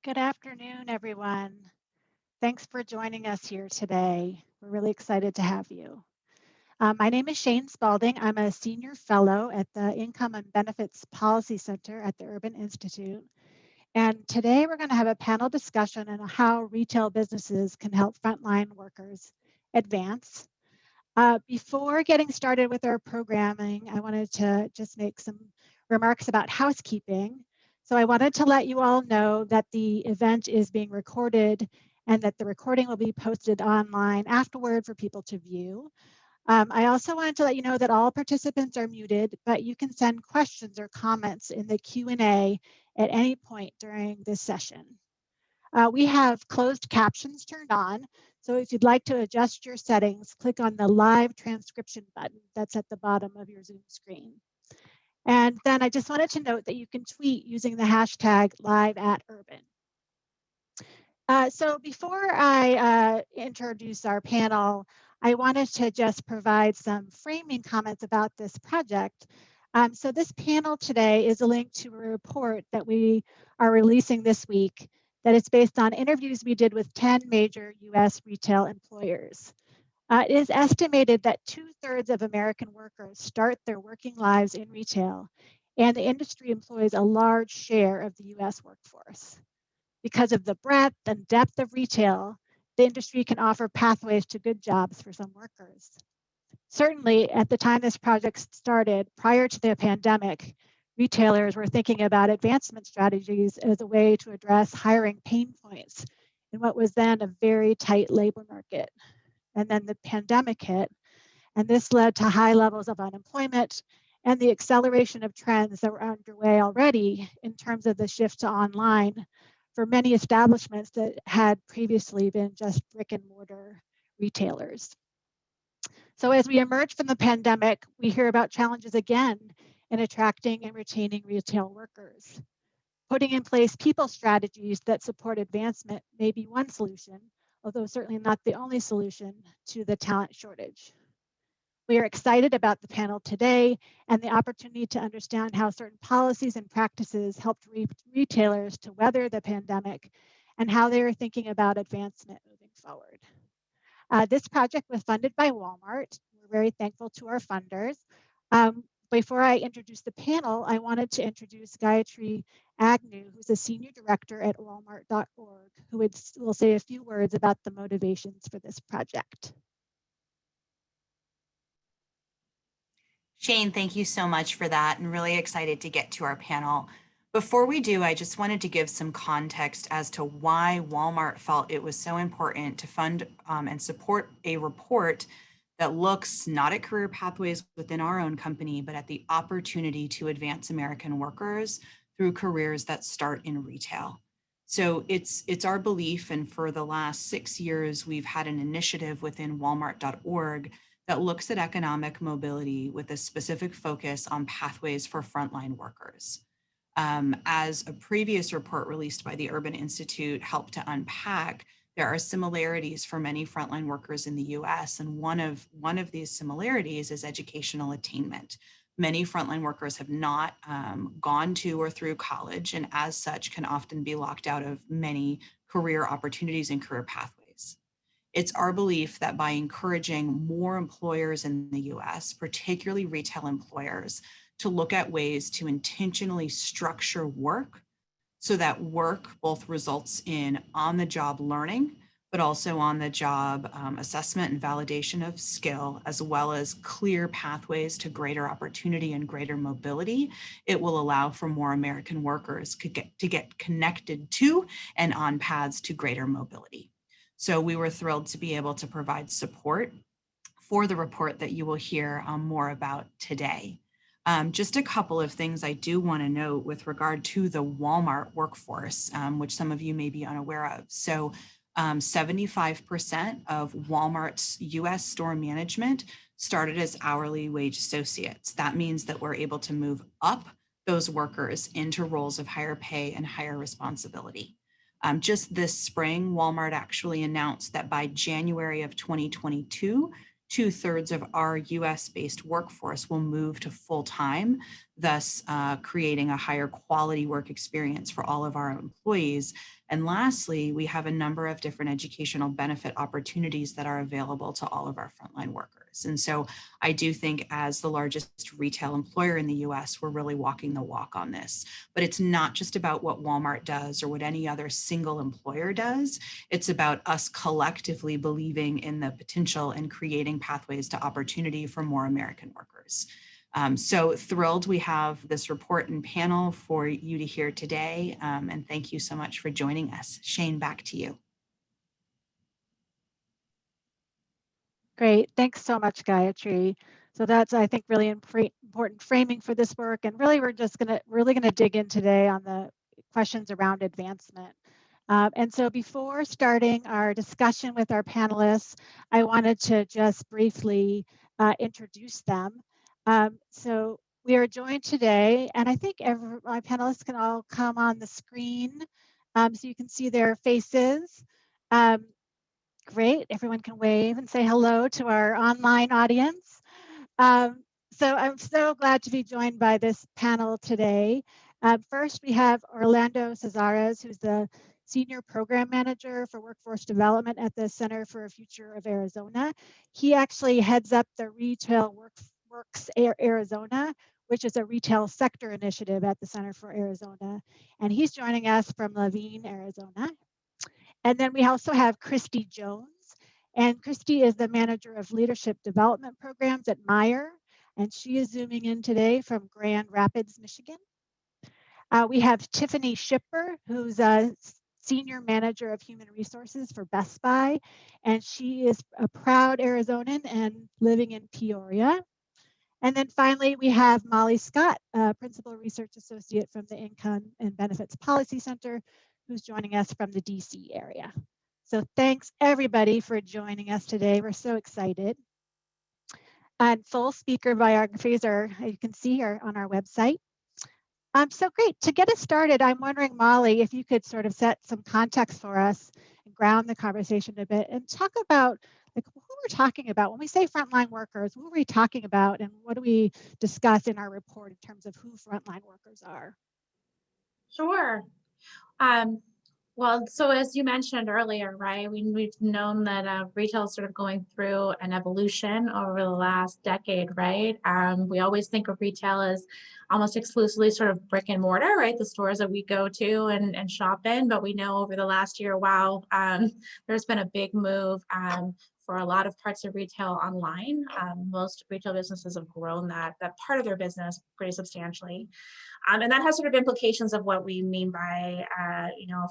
Good afternoon, everyone. Thanks for joining us here today. We're really excited to have you. My name is Shane Spalding. I'm a senior fellow at the Income and Benefits Policy Center at the Urban Institute. And today we're going to have a panel discussion on how retail businesses can help frontline workers advance. Before getting started with our programming, I wanted to just make some remarks about housekeeping. So I wanted to let you all know that the event is being recorded and that the recording will be posted online afterward for people to view. I also wanted to let you know that all participants are muted, but you can send questions or comments in the Q&A at any point during this session. We have closed captions turned on. So if you'd like to adjust your settings, click on the live transcription button that's at the bottom of your Zoom screen. And then I just wanted to note that you can tweet using the hashtag #live@urban. So before I introduce our panel, I wanted to just provide some framing comments about this project. So this panel today is a link to a report that we are releasing this week that is based on interviews we did with 10 major US retail employers. It is estimated that 2/3 of American workers start their working lives in retail, and the industry employs a large share of the US workforce. Because of the breadth and depth of retail, the industry can offer pathways to good jobs for some workers. Certainly, at the time this project started, prior to the pandemic, retailers were thinking about advancement strategies as a way to address hiring pain points in what was then a very tight labor market. And then the pandemic hit, and this led to high levels of unemployment and the acceleration of trends that were underway already in terms of the shift to online for many establishments that had previously been just brick and mortar retailers. So as we emerge from the pandemic, we hear about challenges again in attracting and retaining retail workers. Putting in place people strategies that support advancement may be one solution, although certainly not the only solution to the talent shortage. We are excited about the panel today and the opportunity to understand how certain policies and practices helped retailers to weather the pandemic and how they are thinking about advancement moving forward. This project was funded by Walmart. We're very thankful to our funders. Before I introduce the panel, I wanted to introduce Gayatri Agnew, who's a senior director at walmart.org, who will say a few words about the motivations for this project. Shane, thank you so much for that, and really excited to get to our panel. Before we do, I just wanted to give some context as to why Walmart felt it was so important to fund and support a report that looks not at career pathways within our own company, but at the opportunity to advance American workers through careers that start in retail. So it's our belief, and for the last 6 years, we've had an initiative within walmart.org that looks at economic mobility with a specific focus on pathways for frontline workers. As a previous report released by the Urban Institute helped to unpack, there are similarities for many frontline workers in the US, and one of these similarities is educational attainment. Many frontline workers have not gone to or through college, and as such can often be locked out of many career opportunities and career pathways. It's our belief that by encouraging more employers in the US, particularly retail employers, to look at ways to intentionally structure work so that work both results in on-the-job learning, but also on-the-job assessment and validation of skill, as well as clear pathways to greater opportunity and greater mobility, it will allow for more American workers to get connected to and on paths to greater mobility. So we were thrilled to be able to provide support for the report that you will hear more about today. Just a couple of things I do want to note with regard to the Walmart workforce, which some of you may be unaware of. So 75% of Walmart's US store management started as hourly wage associates. That means that we're able to move up those workers into roles of higher pay and higher responsibility. Just this spring, Walmart actually announced that by January of 2022, 2/3 of our US-based workforce will move to full-time. thus creating a higher quality work experience for all of our employees. And lastly, we have a number of different educational benefit opportunities that are available to all of our frontline workers. And so I do think as the largest retail employer in the US, we're really walking the walk on this. But it's not just about what Walmart does or what any other single employer does. It's about us collectively believing in the potential and creating pathways to opportunity for more American workers. So thrilled we have this report and panel for you to hear today. And thank you so much for joining us. Shane, back to you. Great. Thanks so much, Gayatri. So that's, I think, really important framing for this work. And really, we're just really gonna dig in today on the questions around advancement. And so before starting our discussion with our panelists, I wanted to just briefly introduce them. So we are joined today, and I think my panelists can all come on the screen so you can see their faces. Great, everyone can wave and say hello to our online audience. So I'm so glad to be joined by this panel today. First, we have Orlando Cesares, who's the Senior Program Manager for Workforce Development at the Center for a Future of Arizona. He actually heads up the Retail Works Arizona, which is a retail sector initiative at the Center for Arizona. And he's joining us from Laveen, Arizona. And then we also have Christy Jones. And Christy is the Manager of Leadership Development Programs at Meyer. And she is zooming in today from Grand Rapids, Michigan. We have Tiffany Shipper, who's a Senior Manager of Human Resources for Best Buy. And she is a proud Arizonan and living in Peoria. And then finally, we have Molly Scott, Principal Research Associate from the Income and Benefits Policy Center, who's joining us from the DC area. So thanks everybody for joining us today. We're so excited. And full speaker biographies are, you can see, are on our website. So great, to get us started, I'm wondering, Molly, if you could sort of set some context for us and ground the conversation a bit and talk about like who we're talking about. When we say frontline workers, who are we talking about and what do we discuss in our report in terms of who frontline workers are? Sure. Well, so as you mentioned earlier, right, we've known that retail is sort of going through an evolution over the last decade, right? We always think of retail as almost exclusively sort of brick and mortar, right? The stores that we go to and shop in, but we know over the last year, wow, there's been a big move for a lot of parts of retail online. Most retail businesses have grown that part of their business pretty substantially. And that has sort of implications of what we mean by,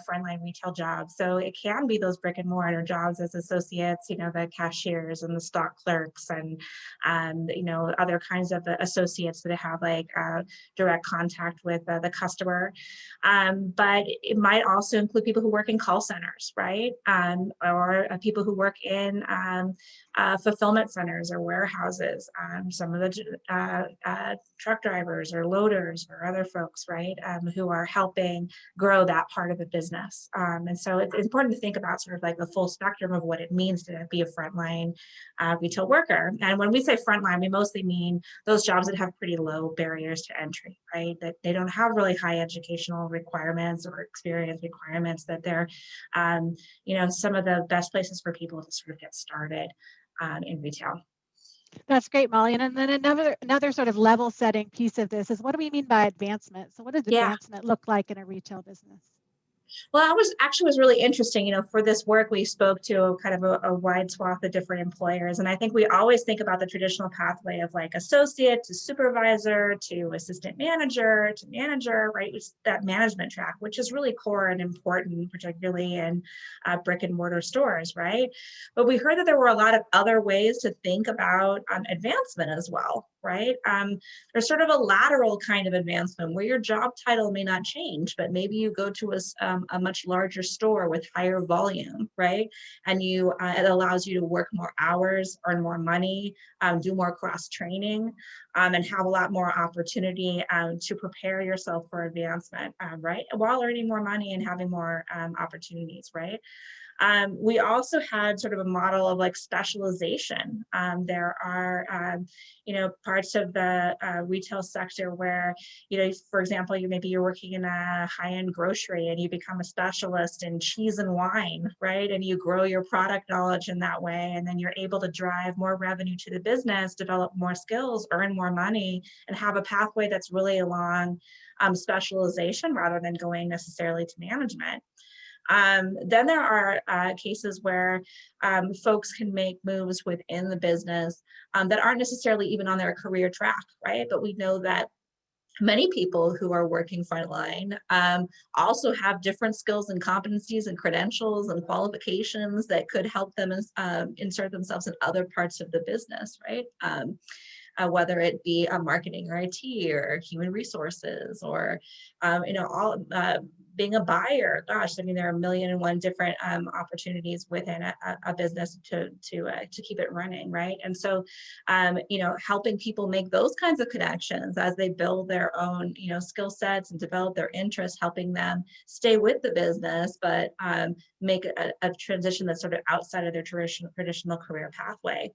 frontline retail jobs. So it can be those brick and mortar jobs as associates, the cashiers and the stock clerks and, other kinds of associates that have like direct contact with the customer. But it might also include people who work in call centers, right? Or people who work in fulfillment centers or warehouses. Some of the truck drivers or loaders or other folks, right, who are helping grow that part of the business. And so it's important to think about sort of like the full spectrum of what it means to be a frontline retail worker. And when we say frontline, we mostly mean those jobs that have pretty low barriers to entry, right? That they don't have really high educational requirements or experience requirements, that they're, some of the best places for people to sort of get started in retail. That's great, Molly. And then another sort of level setting piece of this is what do we mean by advancement? So what does advancement look like in a retail business? Well, that was really interesting. For this work, we spoke to kind of a wide swath of different employers. And I think we always think about the traditional pathway of like associate to supervisor to assistant manager to manager, right? It's that management track, which is really core and important, particularly in brick and mortar stores, right? But we heard that there were a lot of other ways to think about advancement as well, right? There's sort of a lateral kind of advancement where your job title may not change, but maybe you go to a much larger store with higher volume, right? And it allows you to work more hours, earn more money, do more cross training, and have a lot more opportunity to prepare yourself for advancement, right? While earning more money and having more opportunities, right? We also had sort of a model of like specialization. There are, parts of the retail sector where, for example, maybe you're working in a high-end grocery and you become a specialist in cheese and wine, right? And you grow your product knowledge in that way, and then you're able to drive more revenue to the business, develop more skills, earn more money, and have a pathway that's really along specialization rather than going necessarily to management. Then there are cases where folks can make moves within the business that aren't necessarily even on their career track, right? But we know that many people who are working frontline also have different skills and competencies and credentials and qualifications that could help them insert themselves in other parts of the business, right? Whether it be marketing or IT or human resources or, all being a buyer. Gosh, I mean, there are 1,000,001 different opportunities within a business to keep it running, right? And so, helping people make those kinds of connections as they build their own, skill sets and develop their interests, helping them stay with the business, but make a transition that's sort of outside of their traditional career pathway.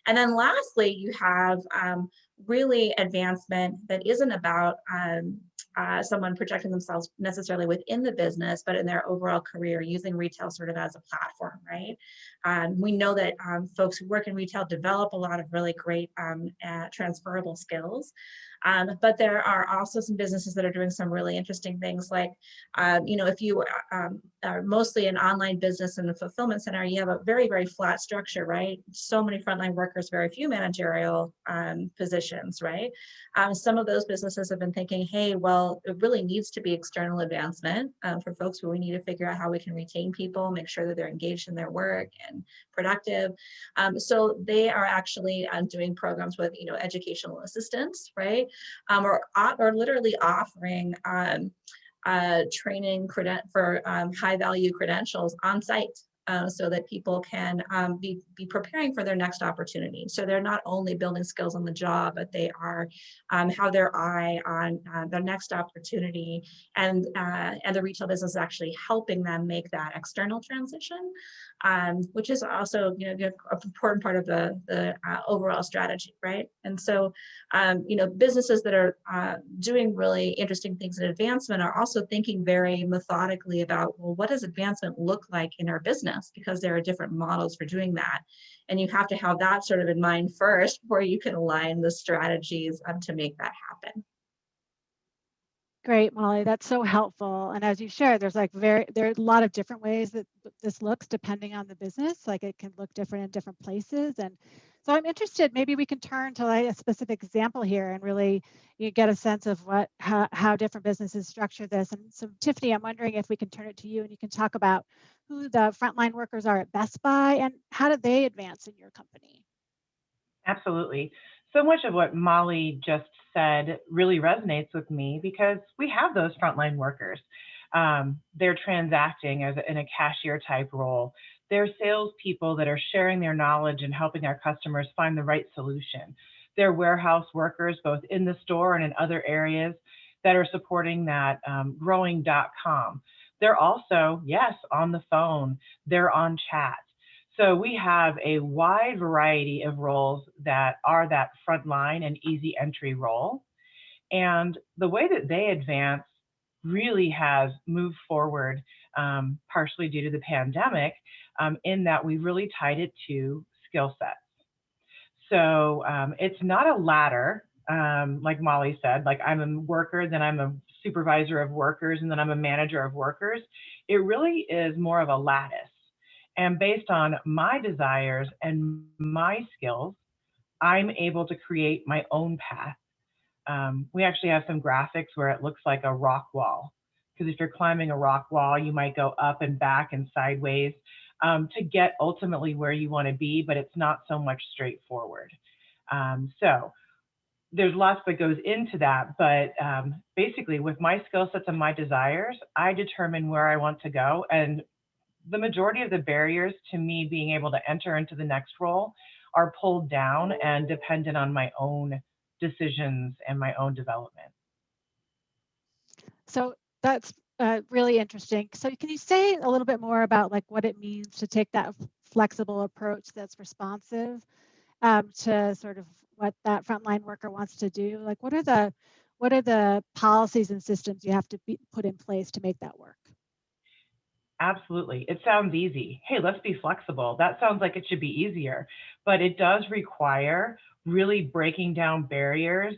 And then lastly, you have really advancement that isn't about someone projecting themselves necessarily within the business, but in their overall career, using retail sort of as a platform, right? We know that folks who work in retail develop a lot of really great transferable skills. But there are also some businesses that are doing some really interesting things like, if you are mostly an online business in the fulfillment center, you have a very, very flat structure, right? So many frontline workers, very few managerial positions, right? Some of those businesses have been thinking, hey, well, it really needs to be external advancement for folks where we need to figure out how we can retain people, make sure that they're engaged in their work and productive. So they are actually doing programs with, educational assistants, right? Or literally offering training for high value credentials on site. So that people can be preparing for their next opportunity. So they're not only building skills on the job, but they are have their eye on their next opportunity, and the retail business is actually helping them make that external transition, which is also an important part of the overall strategy, right? And so businesses that are doing really interesting things in advancement are also thinking very methodically about, well, what does advancement look like in our business? Because there are different models for doing that. And you have to have that sort of in mind first before you can align the strategies to make that happen. Great, Molly, that's so helpful. And as you shared, there are a lot of different ways that this looks depending on the business. Like it can look different in different places. And so I'm interested, maybe we can turn to like a specific example here and really get a sense of how different businesses structure this. And so Tiffany, I'm wondering if we can turn it to you and you can talk about who the frontline workers are at Best Buy and how do they advance in your company? Absolutely. So much of what Molly just said really resonates with me because we have those frontline workers. They're transacting in a cashier type role. They're salespeople that are sharing their knowledge and helping our customers find the right solution. They're warehouse workers, both in the store and in other areas that are supporting that growing.com. They're also, yes, on the phone. They're on chat. So we have a wide variety of roles that are that frontline and easy entry role. And the way that they advance really has moved forward, partially due to the pandemic, in that we really tied it to skill sets. So it's not a ladder, like Molly said, like I'm a worker, then I'm a supervisor of workers, and then I'm a manager of workers. It really is more of a lattice. And based on my desires and my skills, I'm able to create my own path. We actually have some graphics where it looks like a rock wall. Because if you're climbing a rock wall, you might go up and back and sideways to get ultimately where you want to be, but it's not so much straightforward. So there's lots that goes into that, but basically with my skill sets and my desires, I determine where I want to go. And the majority of the barriers to me being able to enter into the next role are pulled down and dependent on my own decisions and my own development. So that's really interesting. So can you say a little bit more about like what it means to take that flexible approach that's responsive to sort of what that frontline worker wants to do? Like what are the policies and systems you have to put in place to make that work? Absolutely. It sounds easy. Hey, let's be flexible. That sounds like it should be easier, but it does require really breaking down barriers,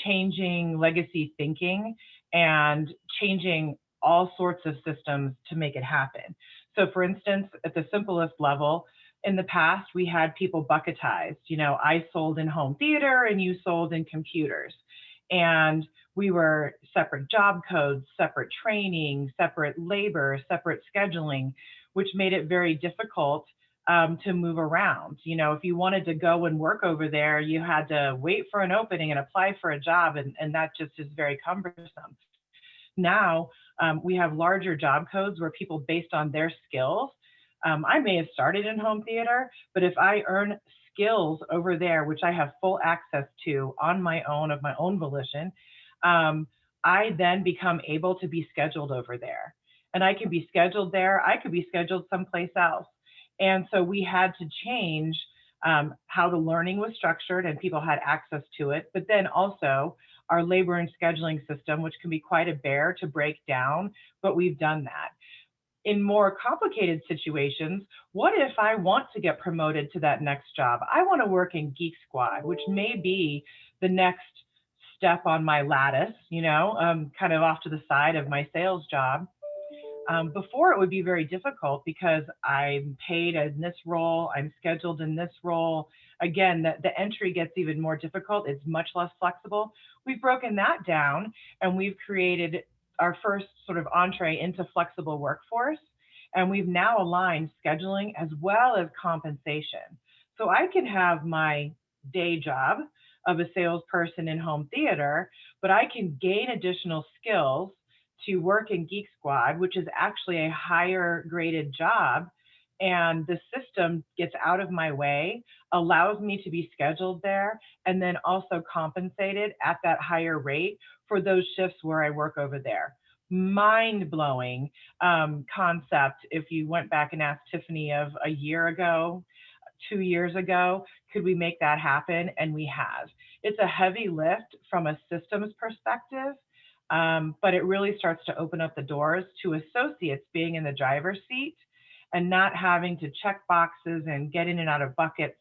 changing legacy thinking, and changing all sorts of systems to make it happen. So, for instance, at the simplest level, in the past, we had people bucketized. You know, I sold in home theater and you sold in computers. And we were separate job codes, separate training, separate labor, separate scheduling, which made it very difficult to move around. You know, if you wanted to go and work over there, you had to wait for an opening and apply for a job, and that just is very cumbersome. Now we have larger job codes where people, based on their skills, I may have started in home theater, but if I earn skills over there, which I have full access to on my own, of my own volition, um, I then become able to be scheduled over there. And I can be scheduled there, I could be scheduled someplace else. And so we had to change how the learning was structured and people had access to it, but then also our labor and scheduling system, which can be quite a bear to break down, but we've done that. In more complicated situations, what if I want to get promoted to that next job? I want to work in Geek Squad, which may be the next step on my lattice, you know, kind of off to the side of my sales job. Before it would be very difficult because I'm paid in this role, I'm scheduled in this role. Again, the entry gets even more difficult. It's much less flexible. We've broken that down and we've created our first sort of entree into flexible workforce. And we've now aligned scheduling as well as compensation. So I can have my day job of a salesperson in home theater, but I can gain additional skills to work in Geek Squad, which is actually a higher graded job. And the system gets out of my way, allows me to be scheduled there, and then also compensated at that higher rate for those shifts where I work over there. Mind blowing concept. If you went back and asked Tiffany of a year ago, 2 years ago, could we make that happen? And we have. It's a heavy lift from a systems perspective, but it really starts to open up the doors to associates being in the driver's seat and not having to check boxes and get in and out of buckets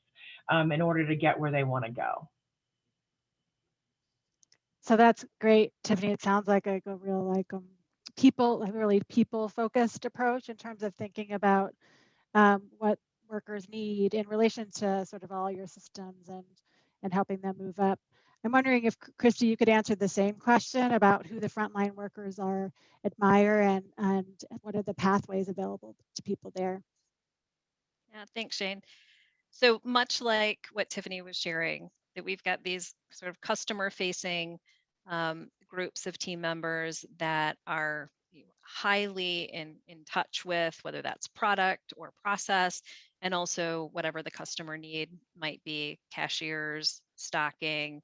in order to get where they want to go. So that's great, Tiffany. It sounds like a real a really people focused approach in terms of thinking about what workers need in relation to sort of all your systems and helping them move up. I'm wondering if, Christy, you could answer the same question about who the frontline workers admire and what are the pathways available to people there. Yeah, thanks, Shane. So much like what Tiffany was sharing, that we've got these sort of customer facing groups of team members that are highly in touch with whether that's product or process, and also whatever the customer need might be, cashiers, stocking.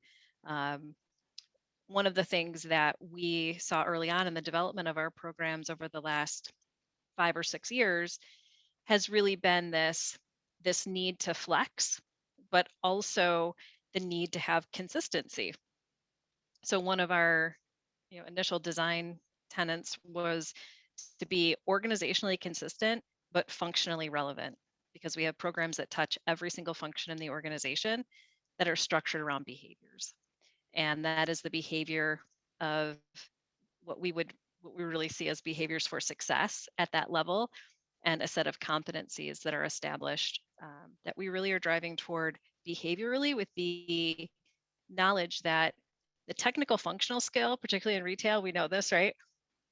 One of the things that we saw early on in the development of our programs over the last 5 or 6 years has really been this need to flex, but also the need to have consistency. So one of our initial design tenets was to be organizationally consistent, but functionally relevant, because we have programs that touch every single function in the organization that are structured around behaviors. And that is the behavior of what we really see as behaviors for success at that level, and a set of competencies that are established that we really are driving toward behaviorally, with the knowledge that the technical functional skill, particularly in retail, we know this, right?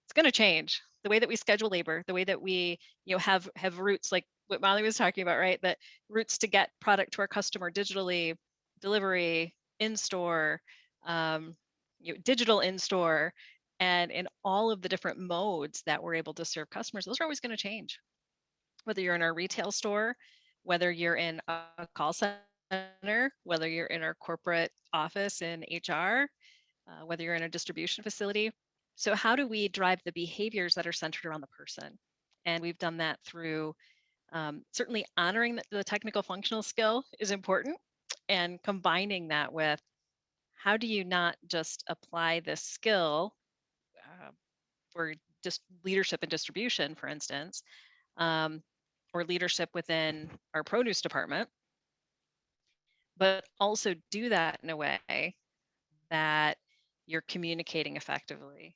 It's going to change. The way that we schedule labor, the way that we have routes, like what Molly was talking about, right? That routes to get product to our customer digitally, delivery, in-store, digital in-store, and in all of the different modes that we're able to serve customers, those are always going to change. Whether you're in our retail store, whether you're in a call center, whether you're in our corporate office in HR, whether you're in a distribution facility, So how do we drive the behaviors that are centered around the person? And we've done that through certainly honoring that the technical functional skill is important, and combining that with how do you not just apply this skill uh, for just leadership and distribution, for instance, um, or leadership within our produce department, but also do that in a way that you're communicating effectively,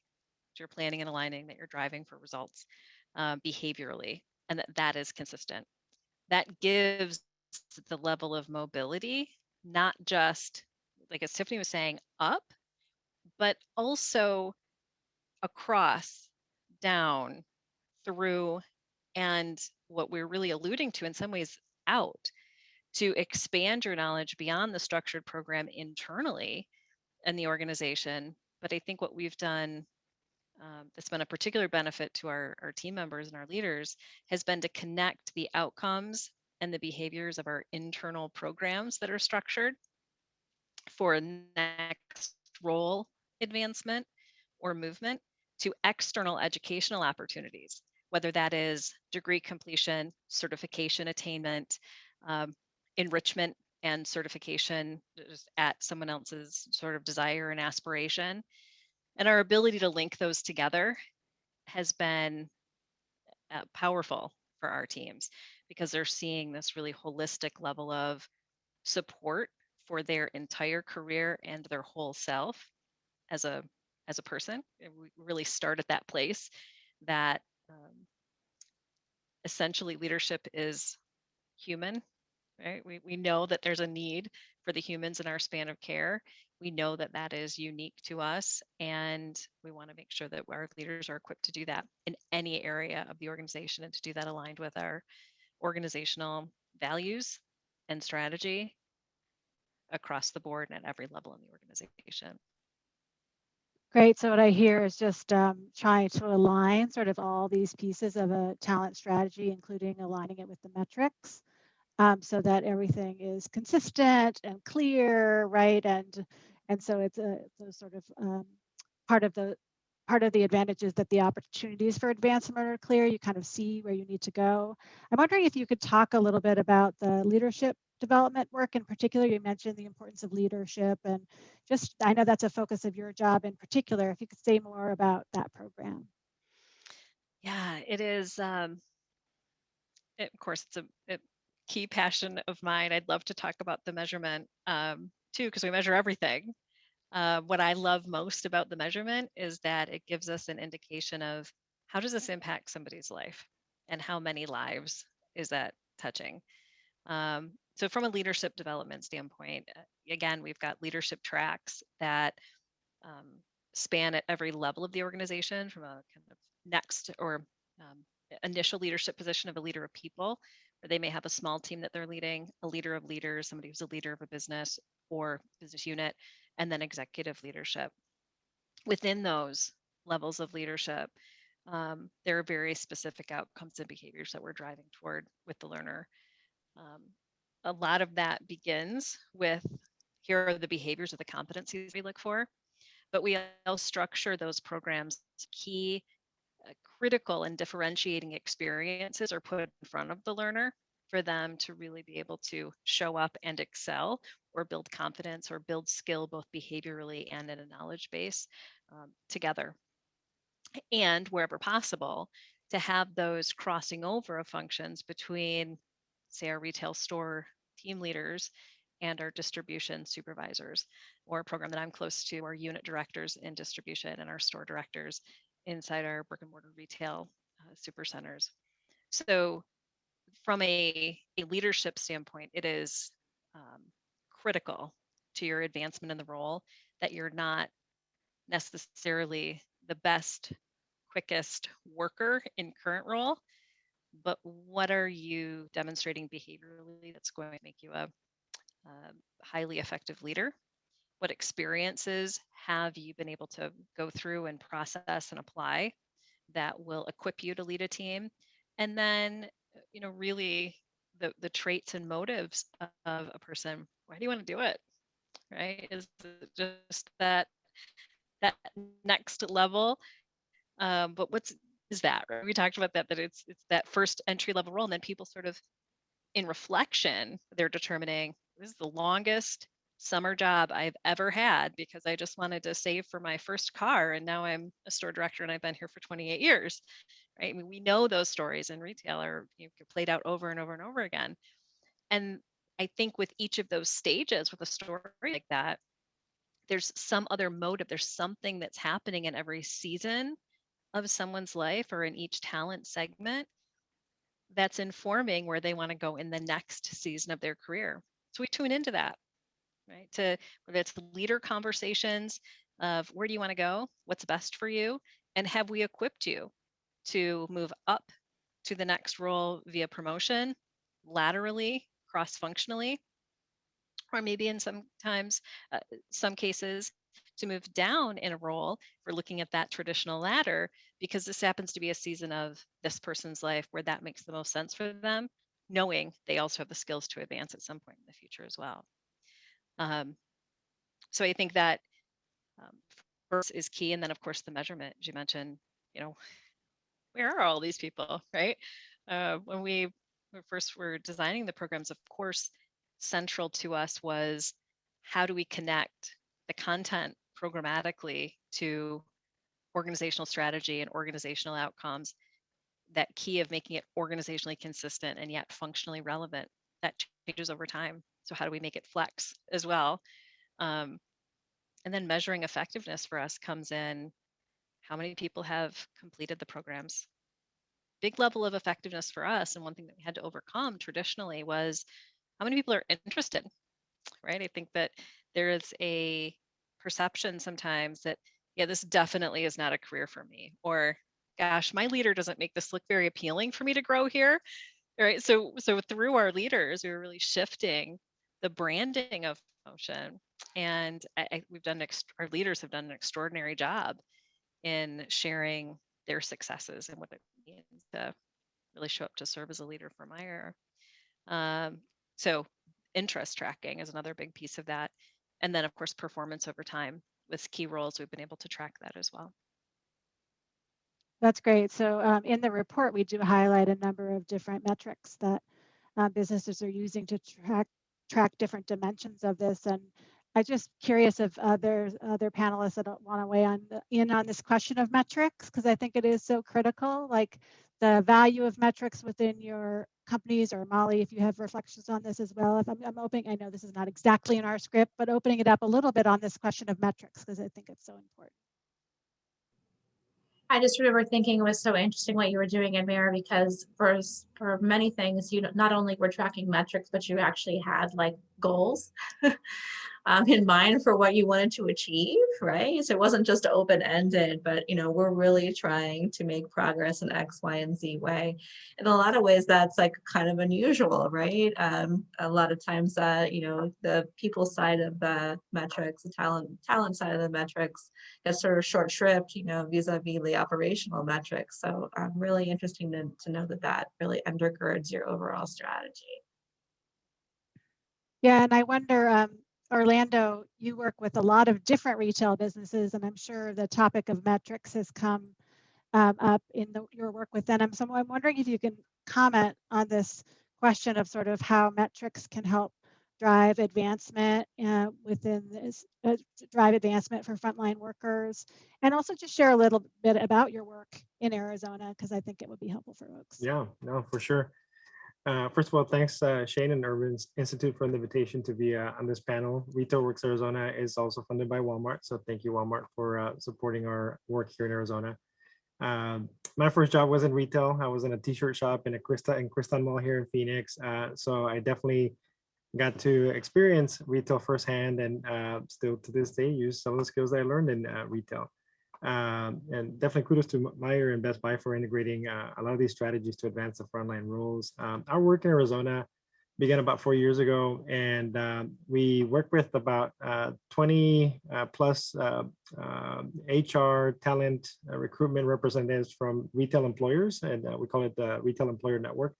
that you're planning and aligning, that you're driving for results behaviorally, and that is consistent. That gives the level of mobility, not just, like as Tiffany was saying, up, but also across, down, through, and what we're really alluding to in some ways, out, to expand your knowledge beyond the structured program internally in the organization. But I think what we've done that's been a particular benefit to our team members and our leaders has been to connect the outcomes and the behaviors of our internal programs that are structured for a next role advancement or movement to external educational opportunities, whether that is degree completion, certification attainment, um, enrichment and certification just at someone else's sort of desire and aspiration. And our ability to link those together has been powerful for our teams, because they're seeing this really holistic level of support for their entire career and their whole self as a person. And we really start at that place that essentially leadership is human, right? We know that there's a need for the humans in our span of care. We know that that is unique to us, and we want to make sure that our leaders are equipped to do that in any area of the organization, and to do that aligned with our organizational values and strategy across the board and at every level in the organization. Great. So what I hear is just trying to align sort of all these pieces of a talent strategy, including aligning it with the metrics, so that everything is consistent and clear, right? And so it's a sort of part of the advantage is that the opportunities for advancement are clear. You kind of see where you need to go. I'm wondering if you could talk a little bit about the leadership development work in particular. You mentioned the importance of leadership, and just, I know that's a focus of your job in particular. If you could say more about that program. Yeah, it is. Of course, it's a key passion of mine. I'd love to talk about the measurement too, because we measure everything. What I love most about the measurement is that it gives us an indication of how does this impact somebody's life, and how many lives is that touching. So from a leadership development standpoint, again, we've got leadership tracks that um, span at every level of the organization, from a kind of next or um, initial leadership position of a leader of people, where they may have a small team that they're leading, a leader of leaders, somebody who's a leader of a business or business unit, and then executive leadership. Within those levels of leadership, there are very specific outcomes and behaviors that we're driving toward with the learner. Um, a lot of that begins with, here are the behaviors or the competencies we look for, but we also structure those programs. Key critical and differentiating experiences are put in front of the learner for them to really be able to show up and excel, or build confidence, or build skill, both behaviorally and in a knowledge base together. And wherever possible, to have those crossing over of functions between, say, our retail store team leaders and our distribution supervisors, or a program that I'm close to, our unit directors in distribution and our store directors inside our brick and mortar retail super centers. So from a leadership standpoint, it is critical to your advancement in the role that you're not necessarily the best, quickest worker in current role, but what are you demonstrating behaviorally that's going to make you a highly effective leader? What experiences have you been able to go through and process and apply that will equip you to lead a team? And then, really the traits and motives of a person. Why do you want to do it? Right? Is it just that that next level. But what's is that, right? We talked about that, that it's that first entry level role, and then people sort of in reflection, they're determining this is the longest summer job I've ever had because I just wanted to save for my first car, and now I'm a store director and I've been here for 28 years, right? I mean, we know those stories in retail are played out over and over and over again. And I think with each of those stages with a story like that, there's some other motive, there's something that's happening in every season of someone's life or in each talent segment that's informing where they want to go in the next season of their career. So we tune into that, right? To whether it's leader conversations of where do you want to go, what's best for you, and have we equipped you to move up to the next role via promotion, laterally, cross-functionally, or maybe in some cases, to move down in a role. We're looking at that traditional ladder because this happens to be a season of this person's life where that makes the most sense for them, knowing they also have the skills to advance at some point in the future as well. So I think that first is key. And then, of course, the measurement, as you mentioned, where are all these people, right? When we first were designing the programs, of course, central to us was how do we connect the content programmatically to organizational strategy and organizational outcomes, that key of making it organizationally consistent and yet functionally relevant. That changes over time. So how do we make it flex as well? And then measuring effectiveness for us comes in how many people have completed the programs. Big level of effectiveness for us, and one thing that we had to overcome traditionally was how many people are interested, right? I think that there is a perception sometimes that, yeah, this definitely is not a career for me, or gosh, my leader doesn't make this look very appealing for me to grow here, right? So through our leaders, we were really shifting the branding of promotion, and our leaders have done an extraordinary job in sharing their successes and what it means to really show up to serve as a leader for Meyer. So interest tracking is another big piece of that. And then, of course, performance over time with key roles, we've been able to track that as well. That's great. So in the report, we do highlight a number of different metrics that businesses are using to track different dimensions of this. And I'm just curious if there's other panelists that want to weigh in on this question of metrics, because I think it is so critical, like the value of metrics within your companies, or Molly, if you have reflections on this as well. If I'm opening, I know this is not exactly in our script, but opening it up a little bit on this question of metrics, because I think it's so important. I just remember thinking it was so interesting what you were doing in Mara, because for many things, you not only were tracking metrics, but you actually had like goals in mind for what you wanted to achieve, right? So it wasn't just open-ended, but we're really trying to make progress in X, Y, and Z way. In a lot of ways, that's like kind of unusual, right? A lot of times that the people side of the metrics, the talent side of the metrics, gets sort of short shrift, vis-a-vis the operational metrics. So really interesting to know that really undergirds your overall strategy. Yeah, and I wonder, Orlando, you work with a lot of different retail businesses, and I'm sure the topic of metrics has come up in your work with them. So I'm wondering if you can comment on this question of sort of how metrics can help drive advancement within this, drive advancement for frontline workers, and also just share a little bit about your work in Arizona, because I think it would be helpful for folks. Yeah, no, for sure. First of all, thanks Shane and Urban Institute for the invitation to be on this panel. Retail Works Arizona is also funded by Walmart, so thank you Walmart for supporting our work here in Arizona. My first job was in retail. I was in a t-shirt shop in Criston Mall here in Phoenix. So I definitely got to experience retail firsthand, and still to this day use some of the skills that I learned in retail. And definitely kudos to Meyer and Best Buy for integrating a lot of these strategies to advance the frontline roles. Our work in Arizona began about 4 years ago, and we work with about 20 plus HR, talent, recruitment representatives from retail employers, and we call it the Retail Employer Network.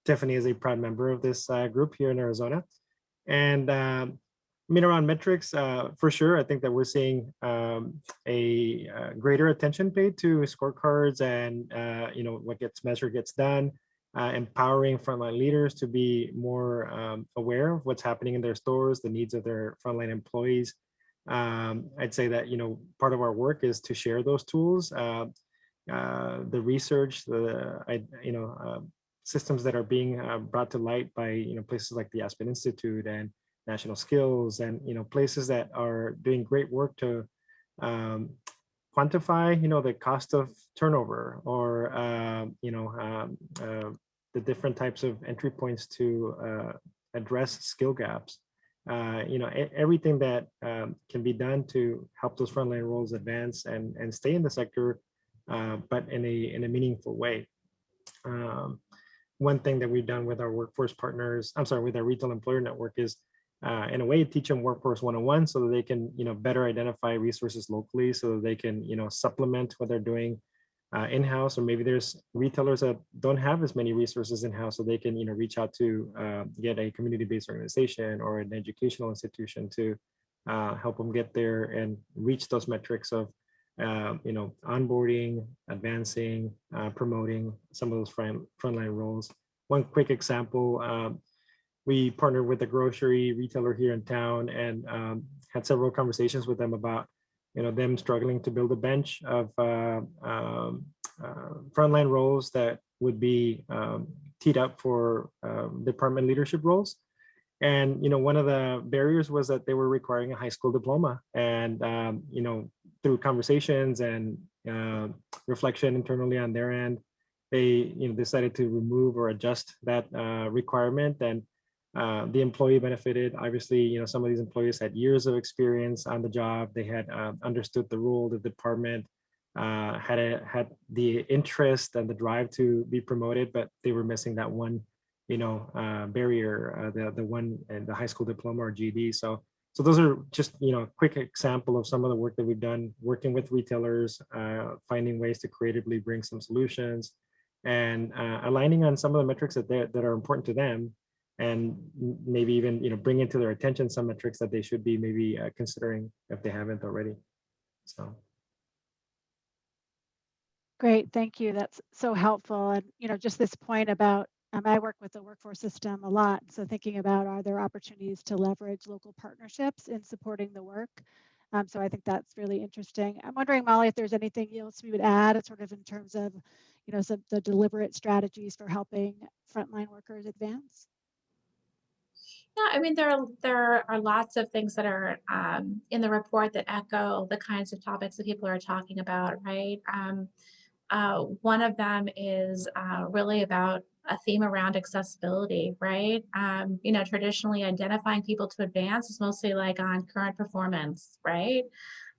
Tiffany is a proud member of this group here in Arizona. And I mean, around metrics, for sure, I think that we're seeing a greater attention paid to scorecards and, what gets measured gets done, empowering frontline leaders to be more aware of what's happening in their stores, the needs of their frontline employees. I'd say that, part of our work is to share those tools, the research, systems that are being brought to light by, places like the Aspen Institute and National Skills, and places that are doing great work to quantify the cost of turnover, or the different types of entry points to address skill gaps. Everything that can be done to help those frontline roles advance and stay in the sector, but in a meaningful way. One thing that we've done with our workforce partners, with our retail employer network, is in a way teach them workforce 101, so that they can better identify resources locally, so that they can supplement what they're doing in-house. Or maybe there's retailers that don't have as many resources in-house, so they can reach out to get a community-based organization or an educational institution to help them get there and reach those metrics of onboarding, advancing, promoting some of those frontline roles. One quick example, we partnered with a grocery retailer here in town, and had several conversations with them about them struggling to build a bench of frontline roles that would be teed up for department leadership roles. And one of the barriers was that they were requiring a high school diploma. And through conversations and reflection internally on their end, they decided to remove or adjust that requirement. And the employee benefited. Obviously, some of these employees had years of experience on the job. They had understood the role, the department, had the interest and the drive to be promoted, but they were missing that one, barrier, the one and the high school diploma or GED. So those are just a quick example of some of the work that we've done, working with retailers, finding ways to creatively bring some solutions, and aligning on some of the metrics that are important to them, and maybe even bringing to their attention some metrics that they should be maybe considering if they haven't already. So Great, thank you. That's so helpful. And just this point about I work with the workforce system a lot, so thinking about, are there opportunities to leverage local partnerships in supporting the work? So I think that's really interesting. I'm wondering, Molly, if there's anything else we would add, sort of in terms of some the deliberate strategies for helping frontline workers advance. Yeah, I mean, there are lots of things that are in the report that echo the kinds of topics that people are talking about, right? One of them is really about a theme around accessibility, right? Traditionally identifying people to advance is mostly like on current performance, right?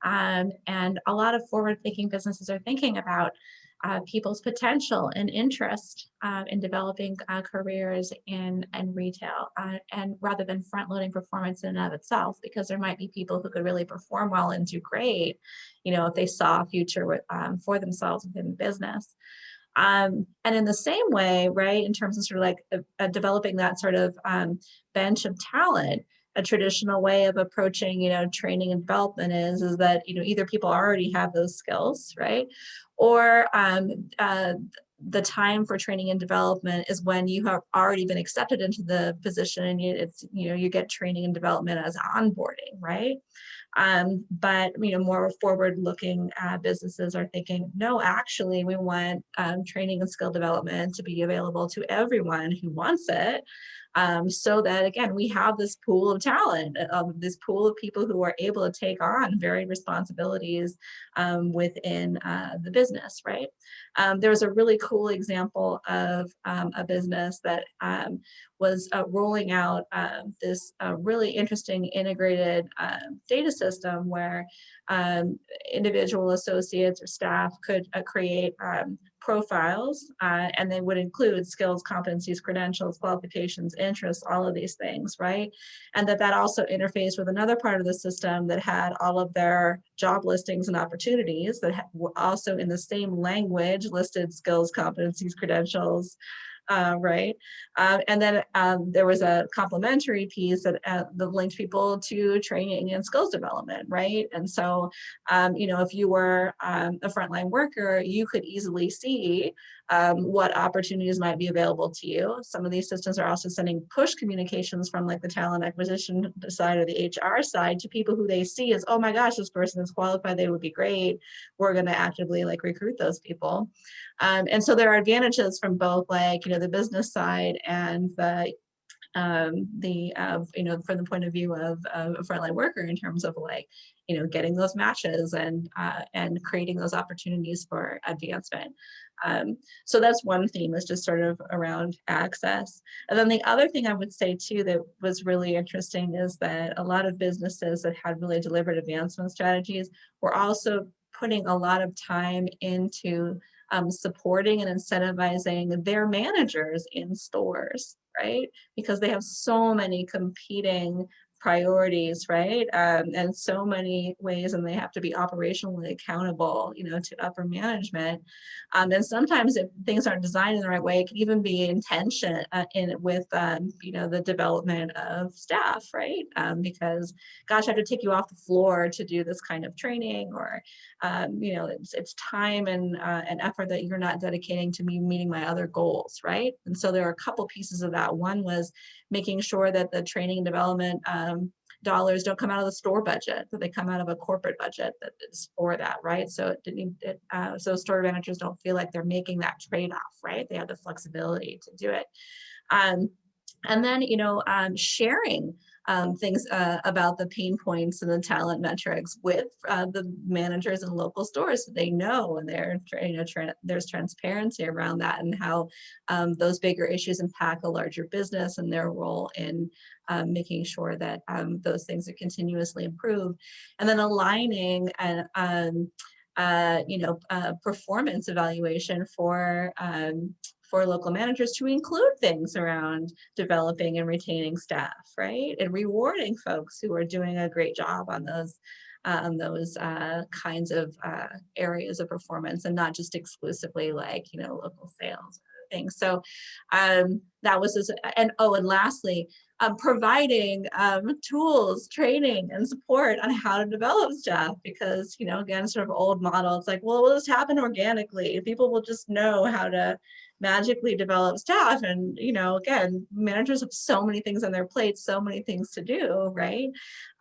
And a lot of forward-thinking businesses are thinking about people's potential and interest in developing careers in retail, and rather than front-loading performance in and of itself, because there might be people who could really perform well and do great, if they saw a future for themselves within the business. And in the same way, right, in terms of sort of like developing that sort of bench of talent, a traditional way of approaching, training and development is that, either people already have those skills, right? Or the time for training and development is when you have already been accepted into the position, and you get training and development as onboarding, right? But more forward-looking businesses are thinking, no, actually, we want training and skill development to be available to everyone who wants it, so that, again, we have this pool of talent, this pool of people who are able to take on varied responsibilities within the business, right? There's a really cool example of a business that was rolling out this really interesting integrated data system where individual associates or staff could create profiles, and they would include skills, competencies, credentials, qualifications, interests, all of these things, right? And that also interfaced with another part of the system that had all of their job listings and opportunities that were also in the same language listed skills, competencies, credentials, right? And then there was a complementary piece that linked people to training and skills development, right? And so, if you were a frontline worker, you could easily see what opportunities might be available to you. Some of these systems are also sending push communications from like the talent acquisition side or the HR side to people who they see as, oh my gosh, this person is qualified, they would be great. We're going to actively like recruit those people. And so there are advantages from both like, the business side and from the point of view of a frontline worker in terms of like, getting those matches and creating those opportunities for advancement. So that's one theme, is just sort of around access. And then the other thing I would say too that was really interesting is that a lot of businesses that had really delivered advancement strategies were also putting a lot of time into supporting and incentivizing their managers in stores, right? Because they have so many competing priorities, right? And so many ways, and they have to be operationally accountable, to upper management. And sometimes if things aren't designed in the right way, it can even be in tension with the development of staff, right? Because, gosh, I have to take you off the floor to do this kind of training, or it's time and effort that you're not dedicating to me meeting my other goals, right? And so there are a couple pieces of that. One was making sure that the training and development dollars don't come out of the store budget, that they come out of a corporate budget that is for that, right? So so store managers don't feel like they're making that trade-off, right? They have the flexibility to do it. And then, sharing things about the pain points and the talent metrics with the managers in local stores, so they know, and there's transparency around that, and how those bigger issues impact a larger business and their role in making sure that those things are continuously improved. And then aligning and performance evaluation for local managers to include things around developing and retaining staff, right? And rewarding folks who are doing a great job on those kinds of areas of performance, and not just exclusively like, local sales things. So that was just, and lastly, providing tools, training, and support on how to develop staff, because, again, sort of old model, it's like, well, it will just happen organically. People will just know how to magically develop staff. And, again, managers have so many things on their plate, so many things to do, right?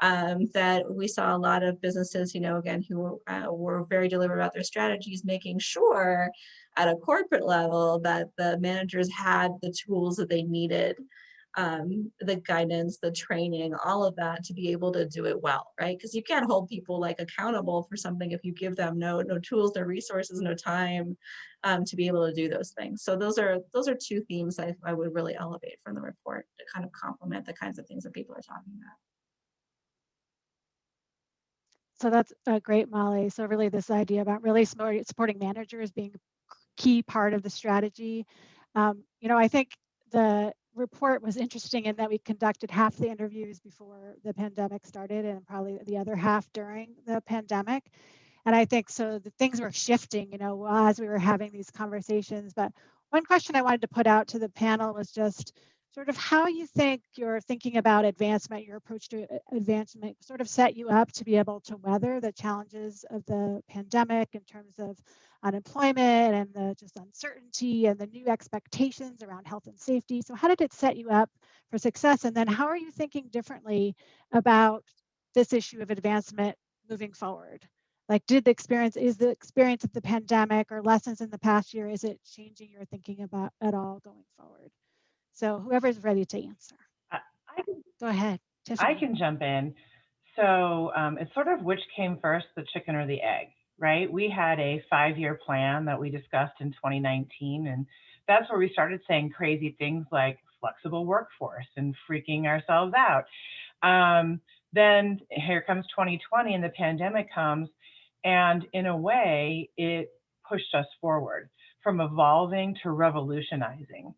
That we saw a lot of businesses, again, who were very deliberate about their strategies, making sure at a corporate level that the managers had the tools that they needed, the guidance, the training, all of that, to be able to do it well, right? Because you can't hold people like accountable for something if you give them no tools, no resources, no time to be able to do those things. So those are two themes I would really elevate from the report to kind of complement the kinds of things that people are talking about. So that's great, Molly. So really this idea about really supporting managers being a key part of the strategy. I think the report was interesting in that we conducted half the interviews before the pandemic started and probably the other half during the pandemic. And I think so the things were shifting, as we were having these conversations. But one question I wanted to put out to the panel was just sort of how you think you're thinking about advancement, your approach to advancement sort of set you up to be able to weather the challenges of the pandemic in terms of unemployment and the just uncertainty and the new expectations around health and safety. So how did it set you up for success? And then how are you thinking differently about this issue of advancement moving forward? Like, is the experience of the pandemic or lessons in the past year, is it changing your thinking about at all going forward? So whoever's ready to answer. Go ahead, Tiffany. I can jump in. So it's sort of which came first, the chicken or the egg, right? We had a 5-year plan that we discussed in 2019, and that's where we started saying crazy things like flexible workforce and freaking ourselves out. Then here comes 2020 and the pandemic comes, and in a way, it pushed us forward from evolving to revolutionizing.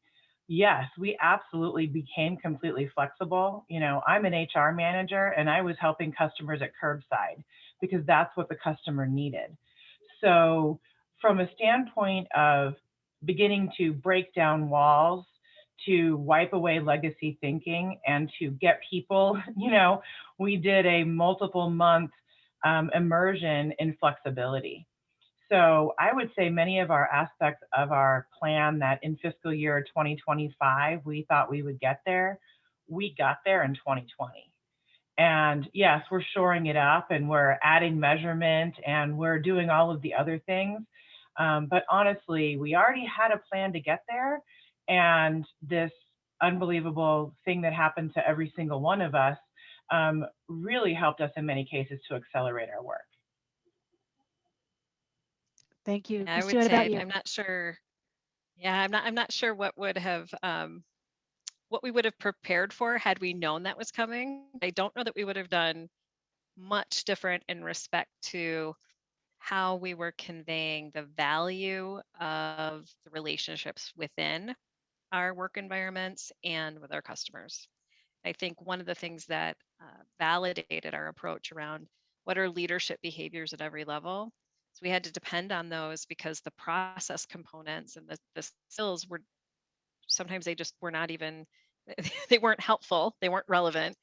Yes, we absolutely became completely flexible. I'm an HR manager and I was helping customers at curbside because that's what the customer needed. So from a standpoint of beginning to break down walls, to wipe away legacy thinking, and to get people, we did a multiple month immersion in flexibility. So I would say many of our aspects of our plan that in fiscal year 2025, we thought we would get there, we got there in 2020. And yes, we're shoring it up and we're adding measurement and we're doing all of the other things. But honestly, we already had a plan to get there. And this unbelievable thing that happened to every single one of us really helped us in many cases to accelerate our work. Thank you. I Christy, would what about say you? I'm not sure. Yeah, I'm not sure what would have what we would have prepared for had we known that was coming. I don't know that we would have done much different in respect to how we were conveying the value of the relationships within our work environments and with our customers. I think one of the things that validated our approach around what are leadership behaviors at every level. So we had to depend on those because the process components and the skills were sometimes they just were not even they weren't helpful, they weren't relevant,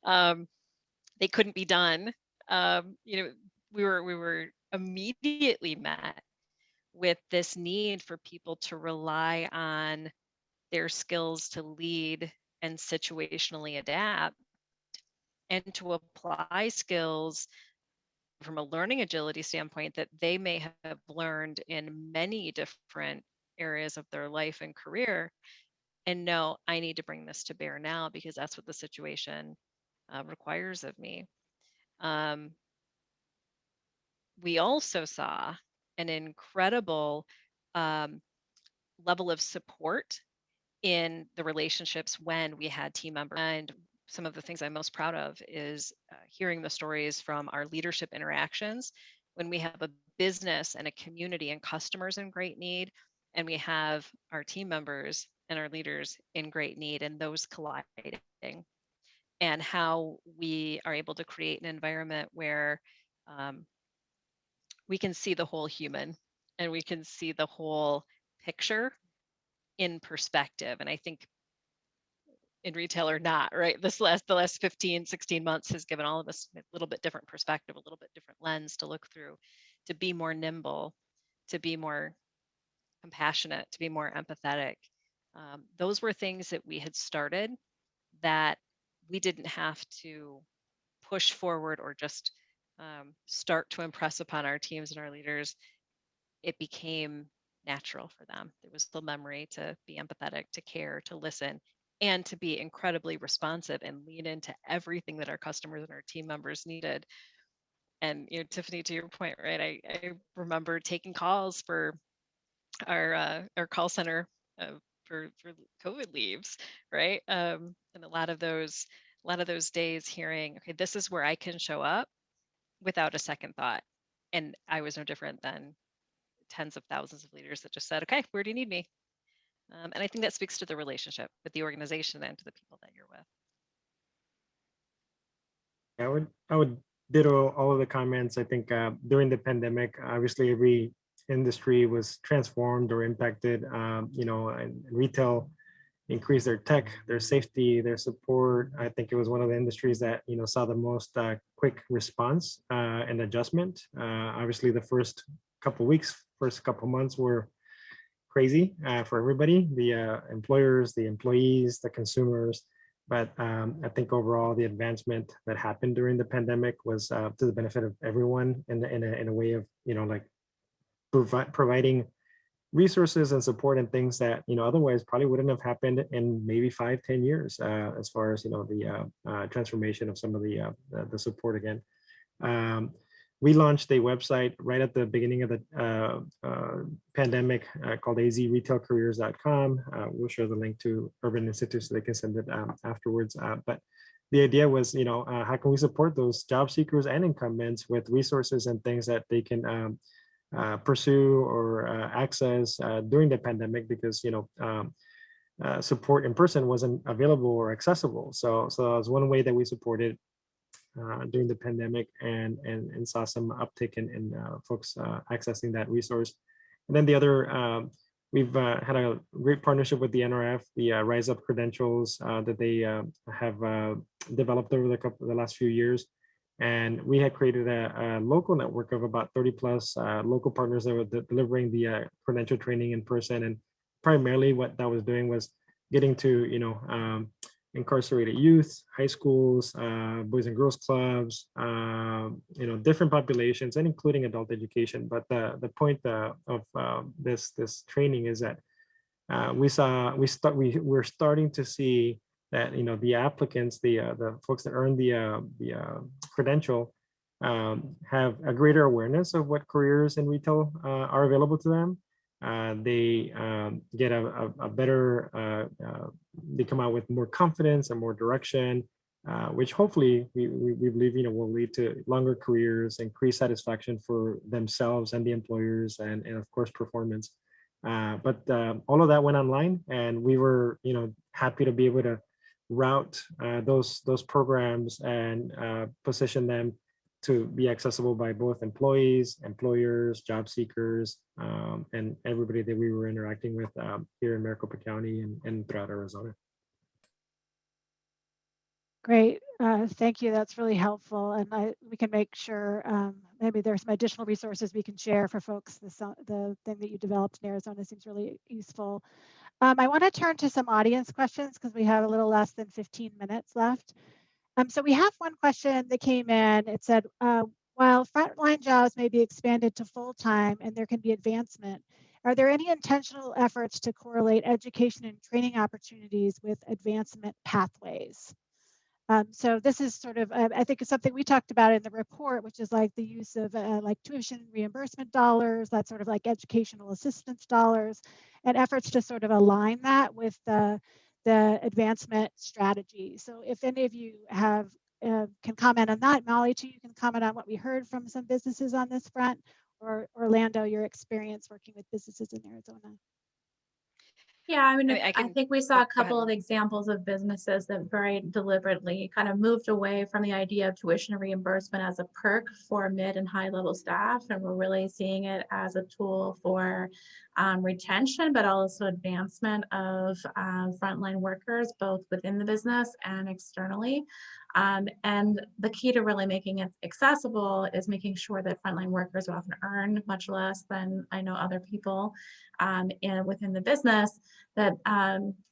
they couldn't be done. We were immediately met with this need for people to rely on their skills to lead and situationally adapt and to apply skills from a learning agility standpoint that they may have learned in many different areas of their life and career and know I need to bring this to bear now because that's what the situation requires of me. We also saw an incredible level of support in the relationships when we had team members. And some of the things I'm most proud of is hearing the stories from our leadership interactions when we have a business and a community and customers in great need, and we have our team members and our leaders in great need, and those colliding, and how we are able to create an environment where we can see the whole human and we can see the whole picture in perspective. And I think in retail or not, right? The last 15, 16 months has given all of us a little bit different perspective, a little bit different lens to look through, to be more nimble, to be more compassionate, to be more empathetic. Those were things that we had started that we didn't have to push forward or just start to impress upon our teams and our leaders. It became natural for them. There was the memory to be empathetic, to care, to listen, and to be incredibly responsive and lean into everything that our customers and our team members needed. And Tiffany, to your point, right? I remember taking calls for our call center for COVID leaves, right? And a lot of those days hearing, okay, this is where I can show up without a second thought. And I was no different than tens of thousands of leaders that just said, okay, where do you need me? And I think that speaks to the relationship with the organization and to the people that you're with. I would ditto all of the comments. I think during the pandemic, obviously every industry was transformed or impacted. And retail increased their tech, their safety, their support. I think it was one of the industries that saw the most quick response and adjustment. Obviously, the first couple weeks, first couple months were crazy for everybody, the employers, the employees, the consumers. But I think overall, the advancement that happened during the pandemic was to the benefit of everyone in a way of like providing resources and support and things that otherwise probably wouldn't have happened in maybe 5-10 years as far as the transformation of some of the support again. We launched a website right at the beginning of the pandemic called azretailcareers.com. We'll share the link to Urban Institute so they can send it afterwards. But the idea was, how can we support those job seekers and incumbents with resources and things that they can pursue or access during the pandemic, because support in person wasn't available or accessible. So that was one way that we supported during the pandemic and saw some uptick in folks accessing that resource. And then the other we've had a great partnership with the NRF, the Rise Up credentials that they have developed over the last few years. And we had created a local network of about 30 plus local partners that were delivering the credential training in person. And primarily what that was doing was getting to, incarcerated youth, high schools, boys and girls clubs, different populations, and including adult education. But the point of this training is that we're starting to see that the applicants, the folks that earn the credential, have a greater awareness of what careers in retail are available to them. They get a better, they come out with more confidence and more direction, which hopefully we believe will lead to longer careers, increased satisfaction for themselves and the employers, and of course performance. But all of that went online, and we were happy to be able to route those programs and position them to be accessible by both employees, employers, job seekers, and everybody that we were interacting with here in Maricopa County and throughout Arizona. Great, thank you. That's really helpful, and we can make sure maybe there's some additional resources we can share for folks. The thing that you developed in Arizona seems really useful. I want to turn to some audience questions because we have a little less than 15 minutes left. So we have one question that came in. It said, while frontline jobs may be expanded to full-time and there can be advancement, are there any intentional efforts to correlate education and training opportunities with advancement pathways? So this is sort of, I think it's something we talked about in the report, which is like the use of like tuition reimbursement dollars, that sort of like educational assistance dollars, and efforts to sort of align that with the advancement strategy. So if any of you have can comment on that, Molly too, you can comment on what we heard from some businesses on this front, or Orlando, your experience working with businesses in Arizona. Yeah, I mean, I think we saw a go couple ahead. of examples of businesses that very deliberately kind of moved away from the idea of tuition reimbursement as a perk for mid and high level staff. And we're really seeing it as a tool for retention, but also advancement of frontline workers, both within the business and externally. And the key to really making it accessible is making sure that frontline workers who often earn much less than I know other people within the business, that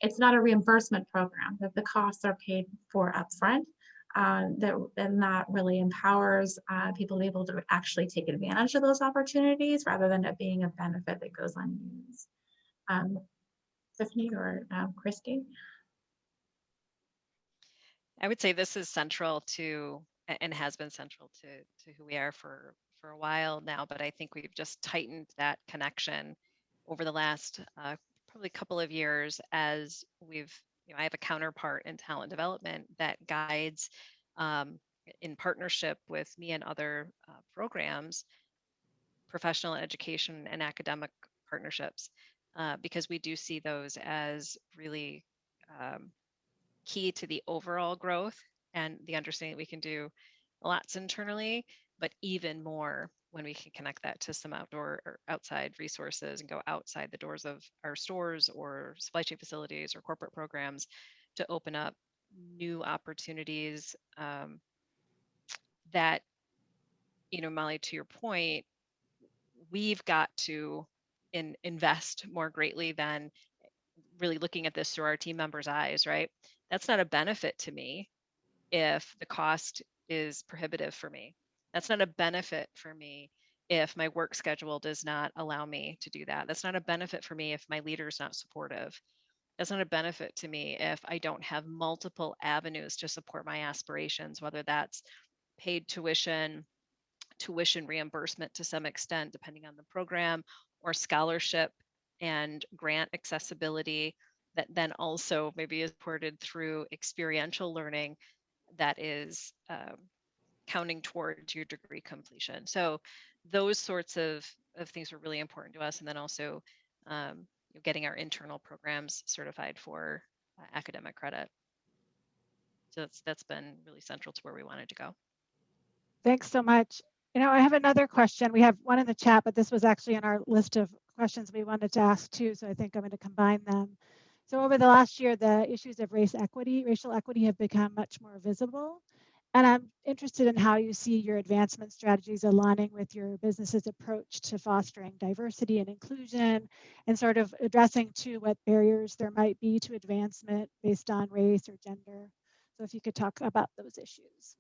it's not a reimbursement program, that the costs are paid for upfront. That really empowers people to be able to actually take advantage of those opportunities rather than it being a benefit that goes unused. Tiffany or Christy? I would say this is central to, and has been central to who we are for a while now, but I think we've just tightened that connection over the last probably couple of years as we've, I have a counterpart in talent development that guides in partnership with me and other programs, professional education and academic partnerships, because we do see those as really key to the overall growth and the understanding that we can do lots internally, but even more when we can connect that to some outdoor or outside resources and go outside the doors of our stores or supply chain facilities or corporate programs to open up new opportunities that, Molly, to your point, we've got to invest more greatly than really looking at this through our team members' eyes, right? That's not a benefit to me if the cost is prohibitive for me. That's not a benefit for me if my work schedule does not allow me to do that. That's not a benefit for me if my leader is not supportive. That's not a benefit to me if I don't have multiple avenues to support my aspirations, whether that's paid tuition reimbursement to some extent, depending on the program, or scholarship and grant accessibility that then also maybe is supported through experiential learning that is counting towards your degree completion. So those sorts of things are really important to us. And then also getting our internal programs certified for academic credit. So that's been really central to where we wanted to go. Thanks so much. I have another question. We have one in the chat, but this was actually in our list of questions we wanted to ask too, so I think I'm going to combine them. So over the last year, the issues of racial equity have become much more visible. And I'm interested in how you see your advancement strategies aligning with your business's approach to fostering diversity and inclusion, and sort of addressing too what barriers there might be to advancement based on race or gender. So if you could talk about those issues.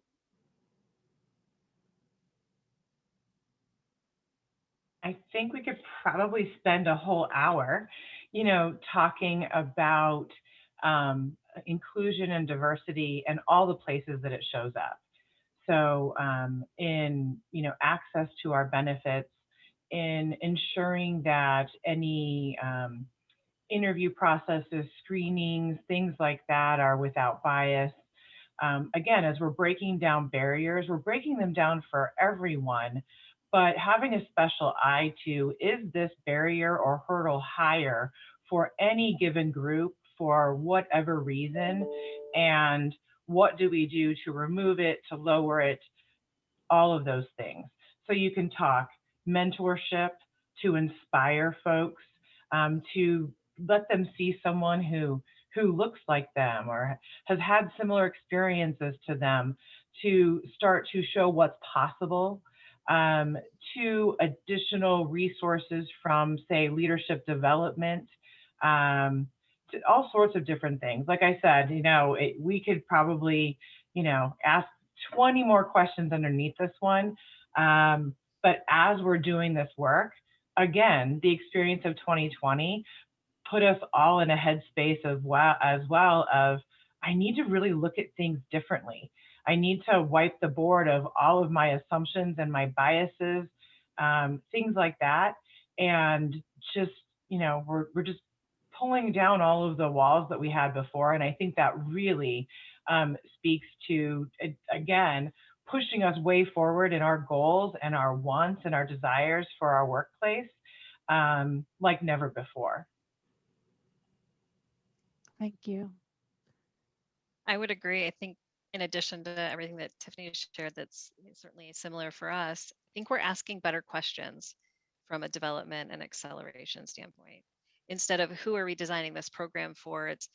I think we could probably spend a whole hour, talking about inclusion and diversity and all the places that it shows up. So in, access to our benefits, in ensuring that any interview processes, screenings, things like that are without bias. Again, as we're breaking down barriers, we're breaking them down for everyone, but having a special eye to, is this barrier or hurdle higher for any given group for whatever reason? And what do we do to remove it, to lower it, all of those things. So you can talk mentorship to inspire folks, to let them see someone who looks like them or has had similar experiences to them, to start to show what's possible, to additional resources from, say, leadership development, to all sorts of different things. Like I said, we could probably, ask 20 more questions underneath this one. But as we're doing this work, again, the experience of 2020 put us all in a headspace of I need to really look at things differently. I need to wipe the board of all of my assumptions and my biases, things like that. And just, we're just pulling down all of the walls that we had before. And I think that really speaks to, again, pushing us way forward in our goals and our wants and our desires for our workplace like never before. Thank you. I would agree. I think in addition to everything that Tiffany shared, that's certainly similar for us, I think we're asking better questions from a development and acceleration standpoint. Instead of who are we designing this program for, it's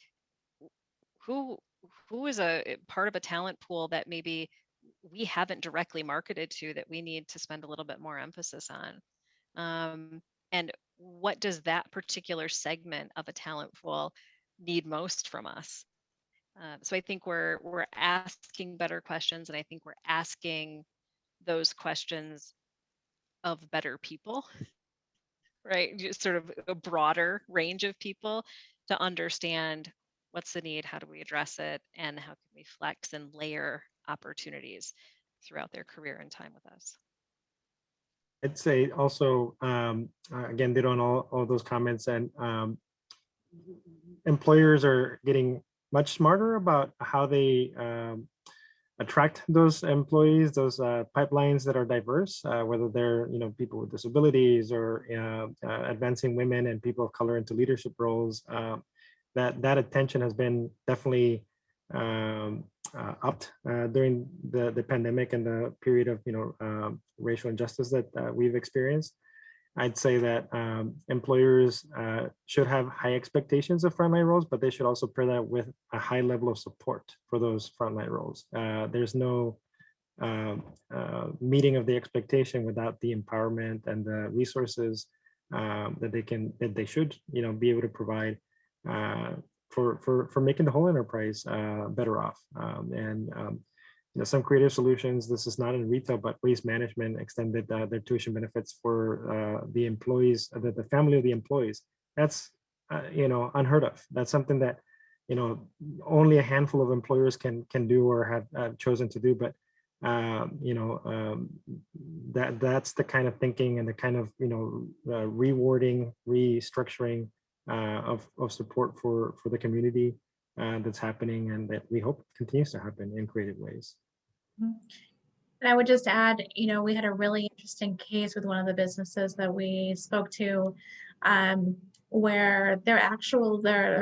who is a part of a talent pool that maybe we haven't directly marketed to, that we need to spend a little bit more emphasis on. And what does that particular segment of a talent pool need most from us? So I think we're asking better questions, and I think we're asking those questions of better people, right? Just sort of a broader range of people to understand what's the need, how do we address it, and how can we flex and layer opportunities throughout their career and time with us. I'd say also, again, did on all those comments, and employers are getting much smarter about how they attract those employees, those pipelines that are diverse, whether they're people with disabilities or advancing women and people of color into leadership roles. That attention has been definitely upped during the pandemic and the period of racial injustice that we've experienced. I'd say that employers should have high expectations of frontline roles, but they should also pair that with a high level of support for those frontline roles. There's no meeting of the expectation without the empowerment and the resources that they should be able to provide for making the whole enterprise better off. Some creative solutions, this is not in retail, but waste management extended their tuition benefits for the employees, the family of the employees. That's unheard of. That's something that only a handful of employers can do or have chosen to do. But that's the kind of thinking and the kind of rewarding, restructuring of support for the community that's happening, and that we hope continues to happen in creative ways. And I would just add, we had a really interesting case with one of the businesses that we spoke to, where their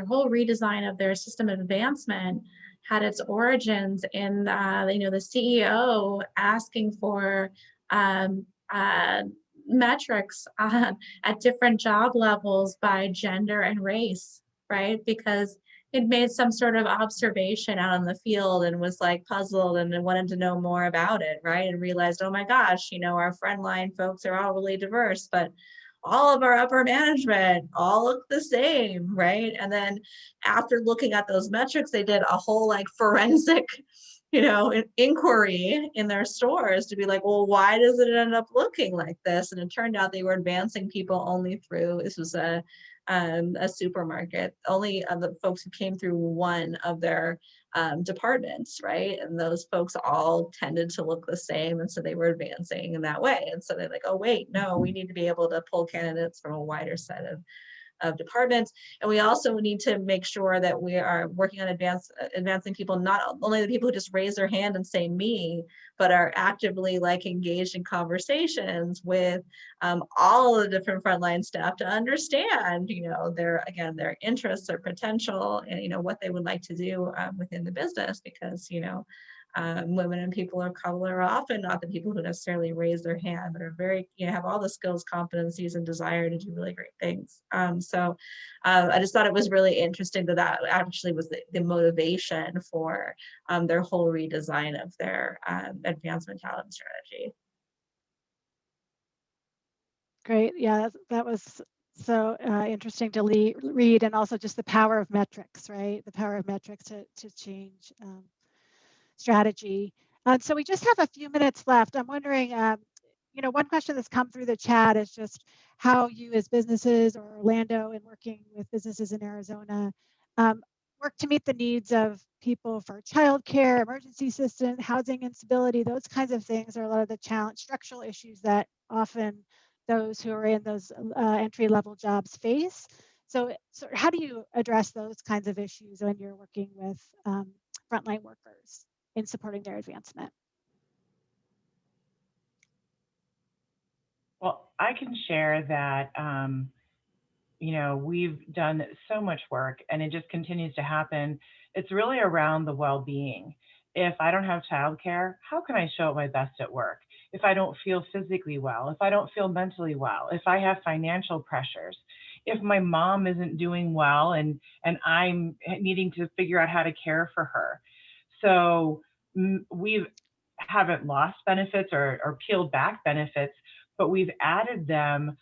whole redesign of their system of advancement had its origins in the CEO asking for metrics at different job levels by gender and race, right? Because it made some sort of observation out in the field and was like puzzled and wanted to know more about it, right? And realized, oh my gosh, our frontline folks are all really diverse, but all of our upper management all look the same, right? And then after looking at those metrics, they did a whole like forensic inquiry in their stores to be like, well, why does it end up looking like this? And it turned out they were advancing people only through, this was a supermarket, only of the folks who came through one of their departments, right? And those folks all tended to look the same. And so they were advancing in that way. And so they're like, oh, wait, no, we need to be able to pull candidates from a wider set of departments. And we also need to make sure that we are working on advancing people, not only the people who just raise their hand and say me, but are actively like engaged in conversations with all the different frontline staff to understand, their interests, their potential, and what they would like to do within the business, because women and people of color are often not the people who necessarily raise their hand, but are very, have all the skills, competencies, and desire to do really great things. So I just thought it was really interesting that actually was the motivation for their whole redesign of their advancement talent strategy. Great. Yeah, that was so interesting to read, and also just the power of metrics, right? The power of metrics to change strategy. So we just have a few minutes left. I'm wondering, one question that's come through the chat is just how you as businesses, or Orlando and working with businesses in Arizona, work to meet the needs of people for childcare, emergency assistance, housing instability. Those kinds of things are a lot of the structural issues that often those who are in those entry-level jobs face. So how do you address those kinds of issues when you're working with frontline workers in supporting their advancement? Well, I can share that, we've done so much work and it just continues to happen. It's really around the well-being. If I don't have childcare, how can I show up my best at work? If I don't feel physically well, if I don't feel mentally well, if I have financial pressures, if my mom isn't doing well and I'm needing to figure out how to care for her. So we haven't lost benefits or peeled back benefits, but we've added them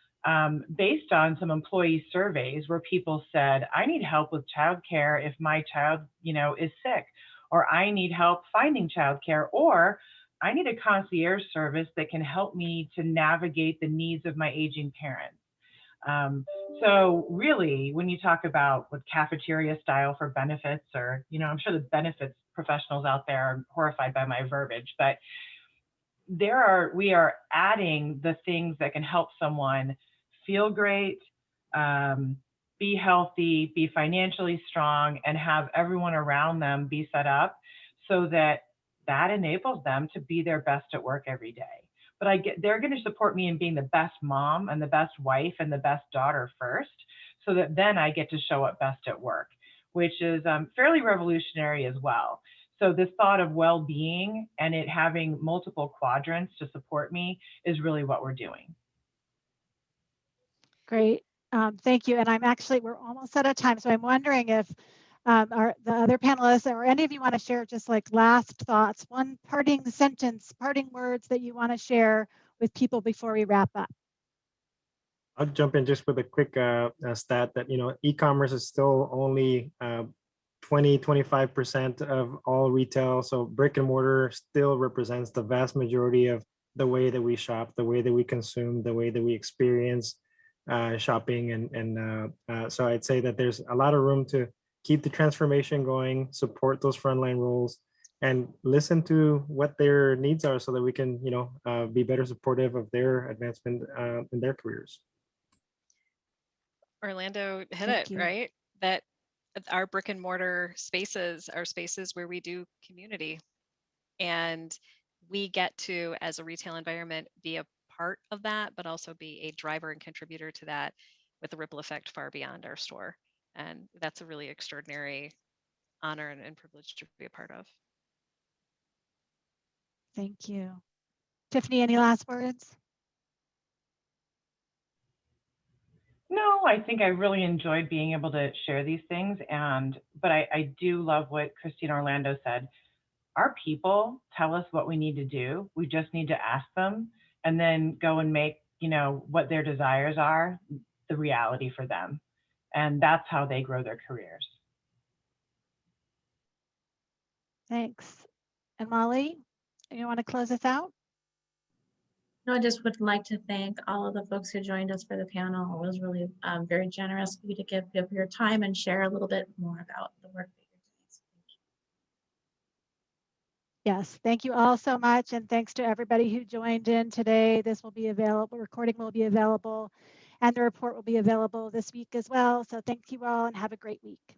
based on some employee surveys where people said, I need help with childcare if my child, is sick, or I need help finding childcare, or I need a concierge service that can help me to navigate the needs of my aging parents. So really, when you talk about what cafeteria style for benefits, or, I'm sure the benefits professionals out there are horrified by my verbiage, but we are adding the things that can help someone feel great, be healthy, be financially strong, and have everyone around them be set up so that enables them to be their best at work every day. But they're going to support me in being the best mom and the best wife and the best daughter first, so that then I get to show up best at work, which is fairly revolutionary as well. So this thought of well-being and it having multiple quadrants to support me is really what we're doing. Great. Thank you. And we're almost out of time. So I'm wondering if the other panelists or any of you want to share just like last thoughts, one parting sentence, parting words that you want to share with people before we wrap up. I'll jump in just with a quick stat that, e-commerce is still only 20-25% of all retail. So brick and mortar still represents the vast majority of the way that we shop, the way that we consume, the way that we experience shopping. And so I'd say that there's a lot of room to keep the transformation going, support those frontline roles, and listen to what their needs are so that we can, be better supportive of their advancement in their careers. Orlando hit Thank it, you. right? That our brick and mortar spaces are spaces where we do community. And we get to, as a retail environment, be a part of that, but also be a driver and contributor to that with a ripple effect far beyond our store. And that's a really extraordinary honor and privilege to be a part of. Thank you. Tiffany, any last words? No, I think I really enjoyed being able to share these things. But I do love what Christine Orlando said. Our people tell us what we need to do. We just need to ask them and then go and make, what their desires are, the reality for them. And that's how they grow their careers. Thanks. And Molly, you want to close us out? No, I just would like to thank all of the folks who joined us for the panel. It was really very generous of you to give your time and share a little bit more about the work that you're doing. So thank you. Yes, thank you all so much. And thanks to everybody who joined in today. This will be available, recording will be available, and the report will be available this week as well. So thank you all and have a great week.